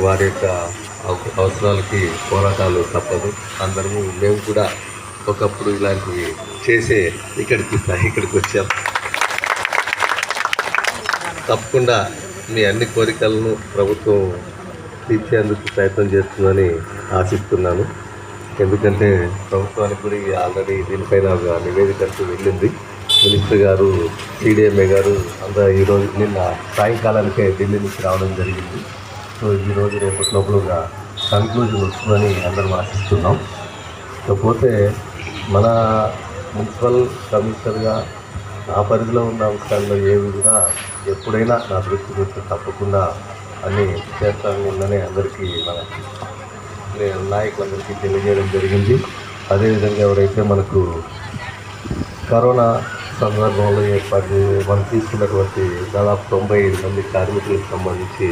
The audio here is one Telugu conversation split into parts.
వారి యొక్క అవసరాలకి పోరాటాలు తప్పదు. మేము కూడా ఒకప్పుడు ఇలాంటివి చేసే ఇక్కడికి వచ్చాం. తప్పకుండా మీ అన్ని కోరికలను ప్రభుత్వం తీర్చేందుకు ప్రయత్నం చేస్తుందని ఆశిస్తున్నాను. ఎందుకంటే ప్రభుత్వానికి కూడా ఆల్రెడీ దీనిపైన ఒక నివేదిక వెళ్ళింది. మినిస్టర్ గారు, CDMA గారు అంతా ఈరోజు నిన్న సాయంకాలానికే ఢిల్లీ నుంచి రావడం జరిగింది. సో ఈరోజు రేపటి లోపల కన్క్లూజన్ వస్తుందని అందరం ఆశిస్తున్నాం. కాకపోతే మన మున్సిపల్ కమిషనర్గా నా పరిధిలో ఉన్న అంశాల్లో ఏవి కూడా ఎప్పుడైనా నా దృష్టికి వస్తే తప్పకుండా అన్నీ చేస్తానని అందరికీ మన నాయకులందరికీ తెలియజేయడం జరిగింది. అదేవిధంగా ఎవరైతే మనకు కరోనా సందర్భంలో మనం తీసుకున్నటువంటి దాదాపు 95 మంది కార్మికులకు సంబంధించి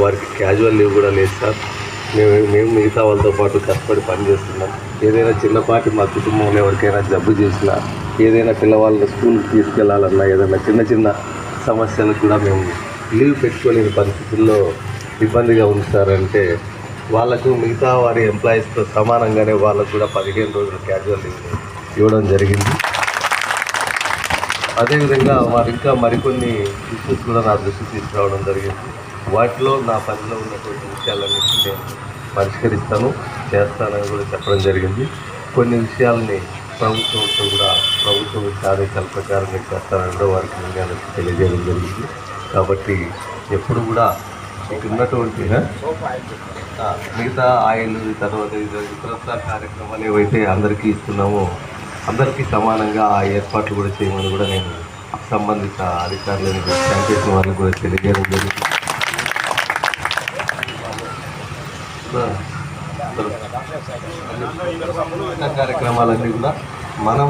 వారికి క్యాజువల్ లీవ్ కూడా లేదు సార్. మేము మిగతా వాళ్ళతో పాటు కష్టపడి పనిచేస్తున్నాం. ఏదైనా చిన్నపాటి మా కుటుంబంలో ఎవరికైనా జబ్బు చేసినా, ఏదైనా పిల్లవాళ్ళని స్కూల్కి తీసుకెళ్లాలన్నా, ఏదైనా చిన్న సమస్యలకు కూడా మేము లీవ్ పెట్టుకోలేని పరిస్థితుల్లో ఇబ్బందిగా ఉంచారంటే వాళ్ళకు మిగతా వారి ఎంప్లాయీస్తో సమానంగానే వాళ్ళకు కూడా 15 రోజుల క్యాజువల్ లీవ్ ఇవ్వడం జరిగింది. అదేవిధంగా వారు ఇంకా మరికొన్ని ఇష్యూస్ కూడా నా దృష్టికి తీసుకురావడం జరిగింది. వాటిలో నా పనిలో ఉన్నటువంటి విషయాలన్నింటినీ నేను పరిష్కరిస్తాను, చేస్తానని కూడా చెప్పడం జరిగింది. కొన్ని విషయాలని ప్రభుత్వంతో కూడా ప్రభుత్వం ఆదేశాల ప్రకారం నేను చేస్తానని కూడా వారికి అందరికీ తెలియజేయడం జరిగింది. కాబట్టి ఎప్పుడు కూడా ఇక్కడ ఉన్నటువంటి మిగతా ఆయిల్ తర్వాత ఇతరత్ర కార్యక్రమాలు ఏవైతే అందరికీ ఇస్తున్నామో అందరికీ సమానంగా ఆ ఏర్పాట్లు కూడా చేయమని కూడా నేను సంబంధిత అధికారులను శానిటేషన్ వాళ్ళని కూడా తెలియజేయడం జరిగింది. కార్యక్రమాలన్నీ కూడా మనం